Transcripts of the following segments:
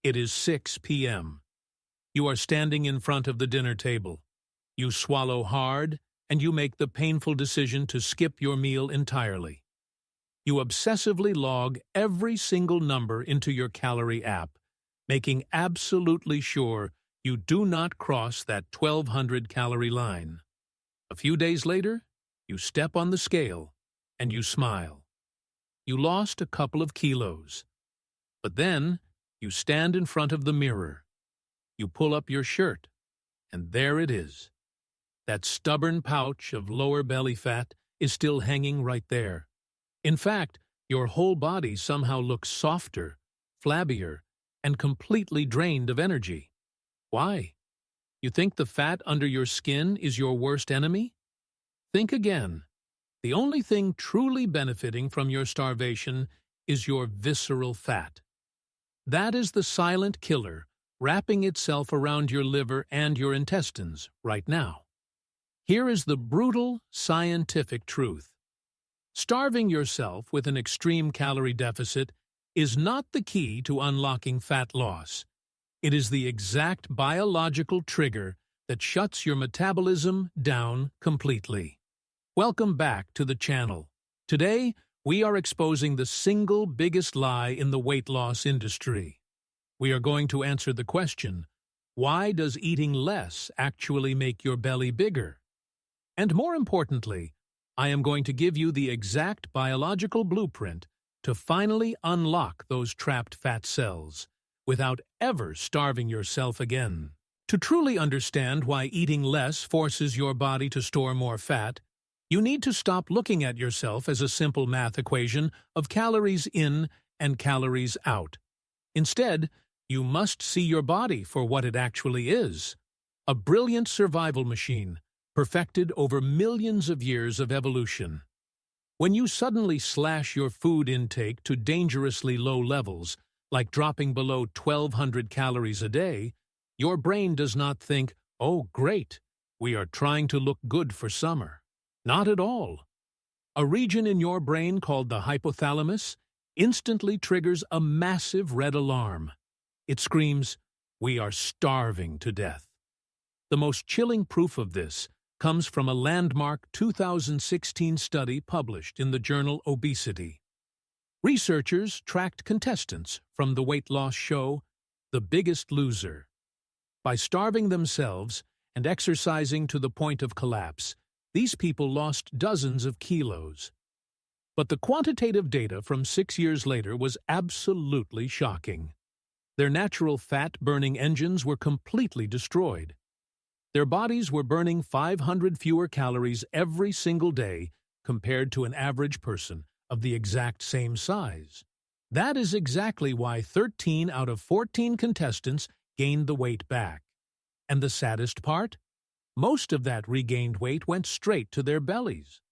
It is 6 p.m. You are standing in front of the dinner table. You swallow hard, and you make the painful decision to skip your meal entirely. You obsessively log every single number into your Calorie app, making absolutely sure you do not cross that 1,200-calorie line. A few days later, you step on the scale, and you smile. You lost a couple of kilos. But then, you stand in front of the mirror. You pull up your shirt, and there it is. That stubborn pouch of lower belly fat is still hanging right there. In fact, your whole body somehow looks softer, flabbier, and completely drained of energy. Why? You think the fat under your skin is your worst enemy? Think again. The only thing truly benefiting from your starvation is your visceral fat. That is the silent killer wrapping itself around your liver and your intestines right now. Here is the brutal scientific truth. Starving yourself with an extreme calorie deficit is not the key to unlocking fat loss. It is the exact biological trigger that shuts your metabolism down completely. Welcome back to the channel. Today, we are exposing the single biggest lie in the weight loss industry. We are going to answer the question, why does eating less actually make your belly bigger? And more importantly, I am going to give you the exact biological blueprint to finally unlock those trapped fat cells without ever starving yourself again. To truly understand why eating less forces your body to store more fat, you need to stop looking at yourself as a simple math equation of calories in and calories out. Instead, you must see your body for what it actually is, a brilliant survival machine perfected over millions of years of evolution. When you suddenly slash your food intake to dangerously low levels, like dropping below 1,200 calories a day, your brain does not think, "Oh, great, we are trying to look good for summer." Not at all. A region in your brain called the hypothalamus instantly triggers a massive red alarm. It screams, "We are starving to death." The most chilling proof of this comes from a landmark 2016 study published in the journal Obesity. Researchers tracked contestants from the weight loss show The Biggest Loser. By starving themselves and exercising to the point of collapse, these people lost dozens of kilos. But the quantitative data from 6 years later was absolutely shocking. Their natural fat-burning engines were completely destroyed. Their bodies were burning 500 fewer calories every single day compared to an average person of the exact same size. That is exactly why 13 out of 14 contestants gained the weight back. And the saddest part? Most of that regained weight went straight to their bellies.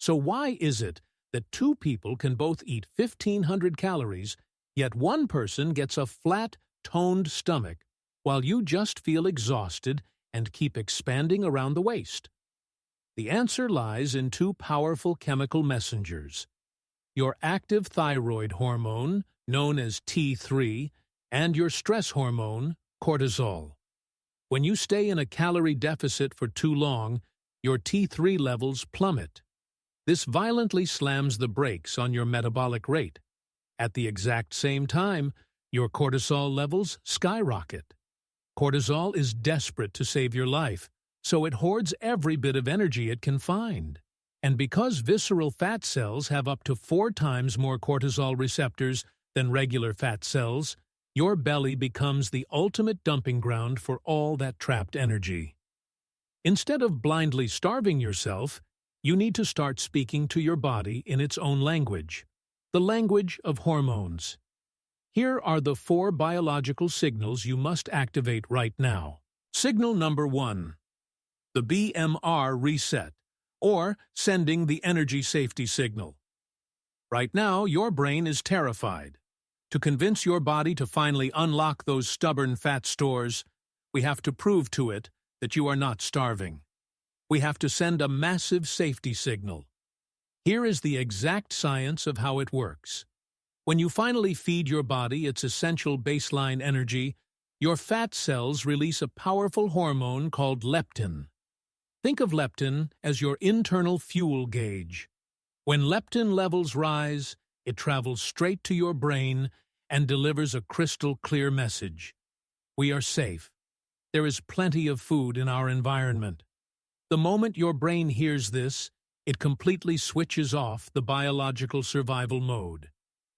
So why is it that two people can both eat 1,500 calories, yet one person gets a flat, toned stomach, while you just feel exhausted and keep expanding around the waist? The answer lies in two powerful chemical messengers: your active thyroid hormone, known as T3, and your stress hormone, cortisol. When you stay in a calorie deficit for too long, your T3 levels plummet. This violently slams the brakes on your metabolic rate. At the exact same time, your cortisol levels skyrocket. Cortisol is desperate to save your life, so it hoards every bit of energy it can find. And because visceral fat cells have up to 4 times more cortisol receptors than regular fat cells, your belly becomes the ultimate dumping ground for all that trapped energy. Instead of blindly starving yourself, you need to start speaking to your body in its own language, the language of hormones. Here are the 4 biological signals you must activate right now. Signal number 1. The BMR reset, or sending the energy safety signal. Right now, your brain is terrified. To convince your body to finally unlock those stubborn fat stores, we have to prove to it that you are not starving. We have to send a massive safety signal. Here is the exact science of how it works. When you finally feed your body its essential baseline energy, your fat cells release a powerful hormone called leptin. Think of leptin as your internal fuel gauge. When leptin levels rise, it travels straight to your brain and delivers a crystal-clear message. We are safe. There is plenty of food in our environment. The moment your brain hears this, it completely switches off the biological survival mode.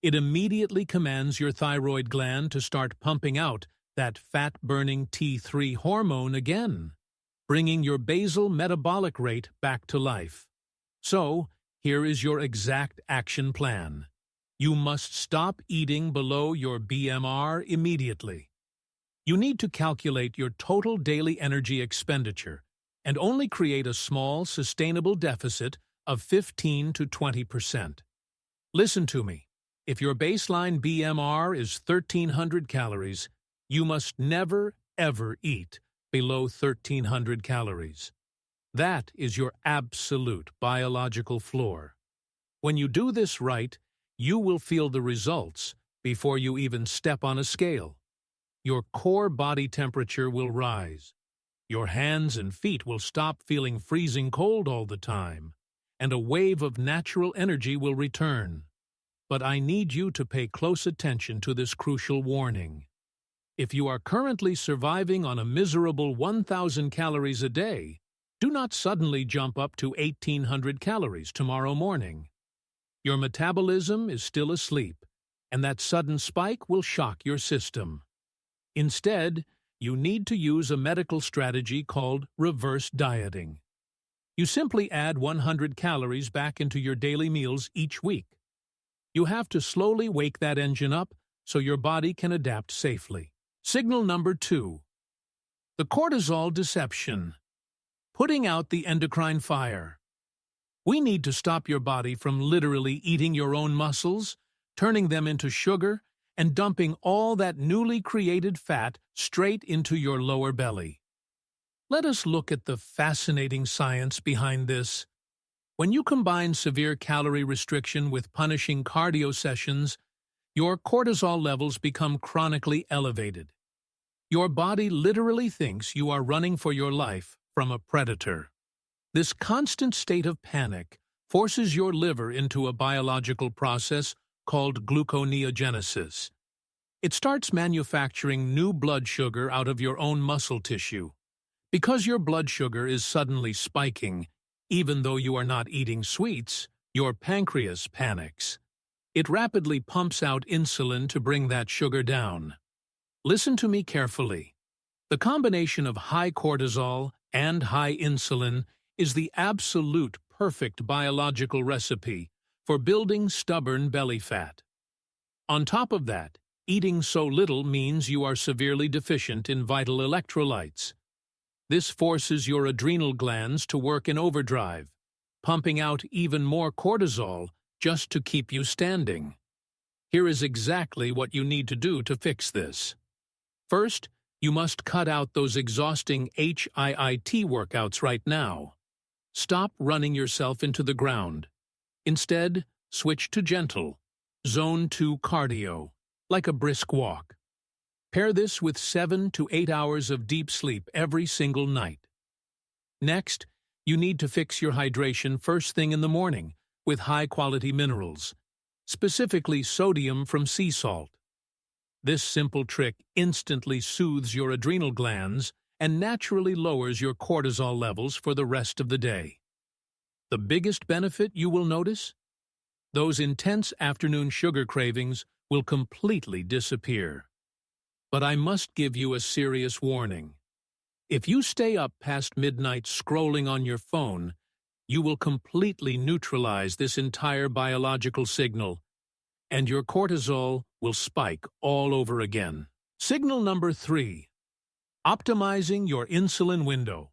It immediately commands your thyroid gland to start pumping out that fat-burning T3 hormone again, bringing your basal metabolic rate back to life. So, here is your exact action plan. You must stop eating below your BMR immediately. You need to calculate your total daily energy expenditure and only create a small, sustainable deficit of 15 to 20%. Listen to me. If your baseline BMR is 1,300 calories, you must never, ever eat below 1,300 calories. That is your absolute biological floor. When you do this right, you will feel the results before you even step on a scale. Your core body temperature will rise. Your hands and feet will stop feeling freezing cold all the time, and a wave of natural energy will return. But I need you to pay close attention to this crucial warning. If you are currently surviving on a miserable 1,000 calories a day, do not suddenly jump up to 1,800 calories tomorrow morning. Your metabolism is still asleep, and that sudden spike will shock your system. Instead, you need to use a medical strategy called reverse dieting. You simply add 100 calories back into your daily meals each week. You have to slowly wake that engine up so your body can adapt safely. Signal number 2. The cortisol deception. Putting out the endocrine fire. We need to stop your body from literally eating your own muscles, turning them into sugar, and dumping all that newly created fat straight into your lower belly. Let us look at the fascinating science behind this. When you combine severe calorie restriction with punishing cardio sessions, your cortisol levels become chronically elevated. Your body literally thinks you are running for your life from a predator. This constant state of panic forces your liver into a biological process called gluconeogenesis. It starts manufacturing new blood sugar out of your own muscle tissue. Because your blood sugar is suddenly spiking, even though you are not eating sweets, your pancreas panics. It rapidly pumps out insulin to bring that sugar down. Listen to me carefully. The combination of high cortisol and high insulin is the absolute perfect biological recipe for building stubborn belly fat. On top of that, eating so little means you are severely deficient in vital electrolytes. This forces your adrenal glands to work in overdrive, pumping out even more cortisol just to keep you standing. Here is exactly what you need to do to fix this. First, you must cut out those exhausting HIIT workouts right now. Stop running yourself into the ground. Instead, switch to gentle, Zone 2 cardio, like a brisk walk. Pair this with 7 to 8 hours of deep sleep every single night. Next, you need to fix your hydration first thing in the morning with high-quality minerals, specifically sodium from sea salt. This simple trick instantly soothes your adrenal glands and naturally lowers your cortisol levels for the rest of the day. The biggest benefit you will notice? Those intense afternoon sugar cravings will completely disappear. But I must give you a serious warning. If you stay up past midnight scrolling on your phone, you will completely neutralize this entire biological signal, and your cortisol will spike all over again. Signal number 3. Optimizing your insulin window.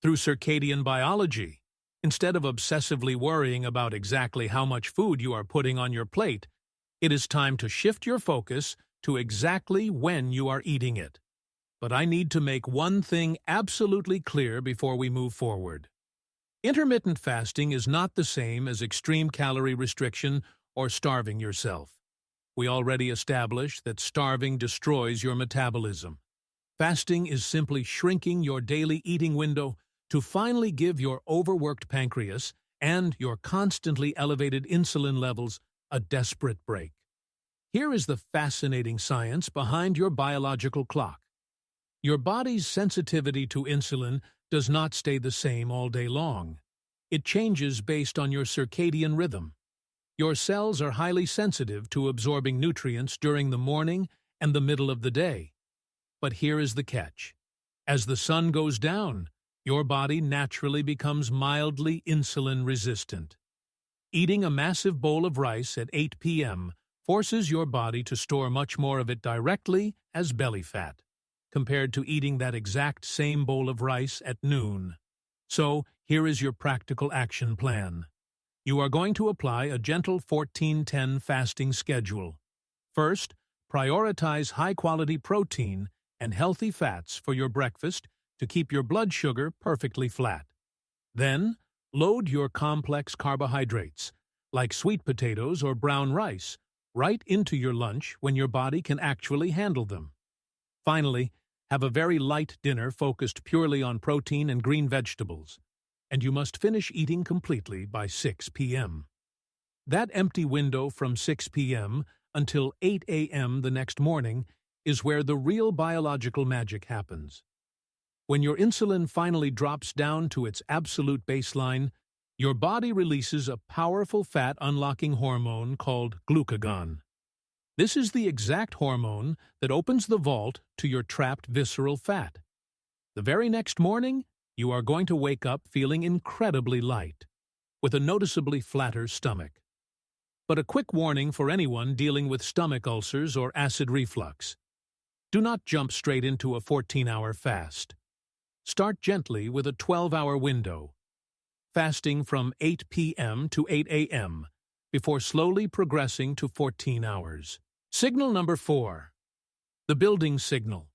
Through circadian biology, instead of obsessively worrying about exactly how much food you are putting on your plate, it is time to shift your focus to exactly when you are eating it. But I need to make one thing absolutely clear before we move forward. Intermittent fasting is not the same as extreme calorie restriction or starving yourself. We already established that starving destroys your metabolism. Fasting is simply shrinking your daily eating window to finally give your overworked pancreas and your constantly elevated insulin levels a desperate break. Here is the fascinating science behind your biological clock. Your body's sensitivity to insulin does not stay the same all day long. It changes based on your circadian rhythm. Your cells are highly sensitive to absorbing nutrients during the morning and the middle of the day. But here is the catch. As the sun goes down, your body naturally becomes mildly insulin resistant. Eating a massive bowl of rice at 8 p.m. forces your body to store much more of it directly as belly fat, compared to eating that exact same bowl of rice at noon. So, here is your practical action plan. You are going to apply a gentle 14-10 fasting schedule. First, prioritize high-quality protein and healthy fats for your breakfast to keep your blood sugar perfectly flat. Then, load your complex carbohydrates, like sweet potatoes or brown rice, right into your lunch when your body can actually handle them. Finally, have a very light dinner focused purely on protein and green vegetables, and you must finish eating completely by 6 p.m. That empty window from 6 p.m. until 8 a.m. the next morning is where the real biological magic happens. When your insulin finally drops down to its absolute baseline, your body releases a powerful fat-unlocking hormone called glucagon. This is the exact hormone that opens the vault to your trapped visceral fat. The very next morning, you are going to wake up feeling incredibly light, with a noticeably flatter stomach. But a quick warning for anyone dealing with stomach ulcers or acid reflux. Do not jump straight into a 14-hour fast. Start gently with a 12-hour window, fasting from 8 p.m. to 8 a.m., before slowly progressing to 14 hours. Signal number 4. The building signal.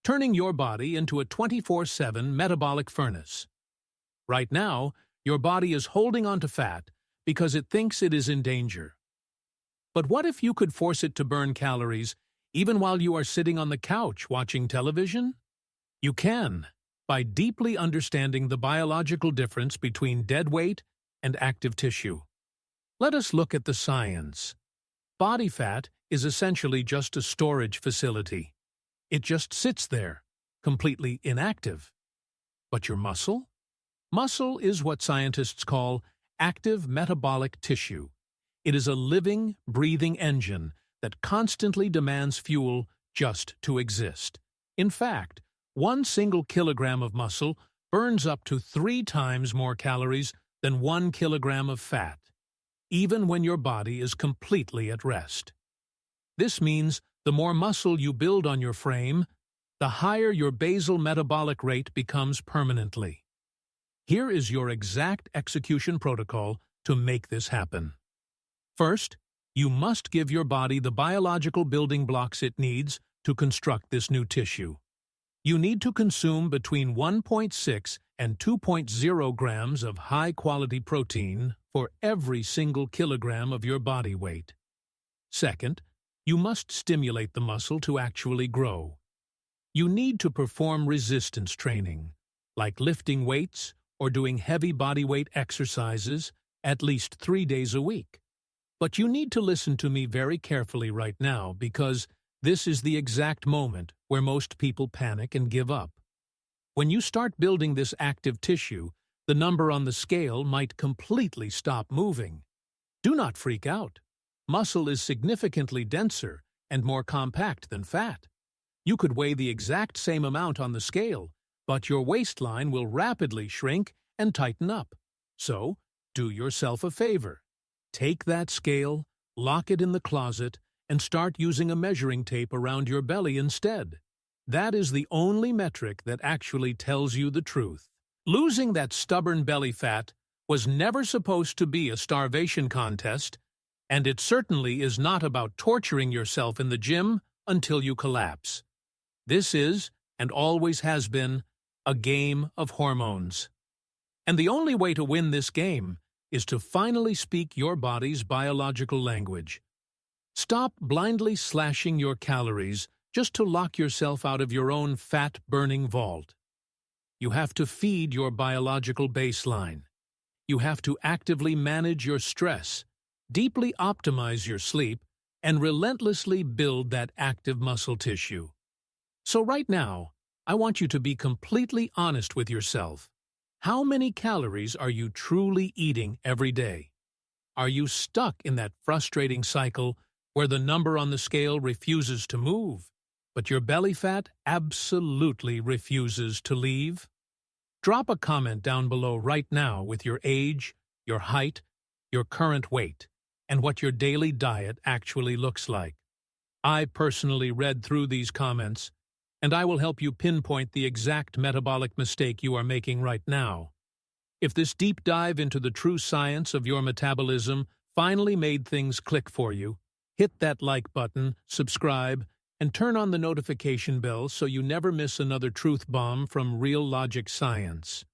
Turning your body into a 24/7 metabolic furnace. Right now, your body is holding onto fat because it thinks it is in danger. But what if you could force it to burn calories even while you are sitting on the couch watching television? You can, by deeply understanding the biological difference between dead weight and active tissue. Let us look at the science. Body fat is essentially just a storage facility. It just sits there, completely inactive. But your muscle? Muscle is what scientists call active metabolic tissue. It is a living, breathing engine that constantly demands fuel just to exist. In fact, 1 single kilogram of muscle burns up to 3 times more calories than 1 kilogram of fat, even when your body is completely at rest. This means the more muscle you build on your frame, the higher your basal metabolic rate becomes permanently. Here is your exact execution protocol to make this happen. First, you must give your body the biological building blocks it needs to construct this new tissue. You need to consume between 1.6 and 2.0 grams of high-quality protein for every single kilogram of your body weight. Second, you must stimulate the muscle to actually grow. You need to perform resistance training, like lifting weights or doing heavy body weight exercises at least 3 days a week. But you need to listen to me very carefully right now because this is the exact moment where most people panic and give up. When you start building this active tissue, the number on the scale might completely stop moving. Do not freak out. Muscle is significantly denser and more compact than fat. You could weigh the exact same amount on the scale, but your waistline will rapidly shrink and tighten up. So, do yourself a favor. Take that scale, lock it in the closet, and start using a measuring tape around your belly instead. That is the only metric that actually tells you the truth. Losing that stubborn belly fat was never supposed to be a starvation contest, and it certainly is not about torturing yourself in the gym until you collapse. This is, and always has been, a game of hormones. And the only way to win this game is to finally speak your body's biological language. Stop blindly slashing your calories just to lock yourself out of your own fat-burning vault. You have to feed your biological baseline. You have to actively manage your stress, deeply optimize your sleep, and relentlessly build that active muscle tissue. So right now, I want you to be completely honest with yourself. How many calories are you truly eating every day? Are you stuck in that frustrating cycle where the number on the scale refuses to move, but your belly fat absolutely refuses to leave? Drop a comment down below right now with your age, your height, your current weight, and what your daily diet actually looks like. I personally read through these comments, and I will help you pinpoint the exact metabolic mistake you are making right now. If this deep dive into the true science of your metabolism finally made things click for you, hit that like button, subscribe, and turn on the notification bell so you never miss another truth bomb from Real Logic Science.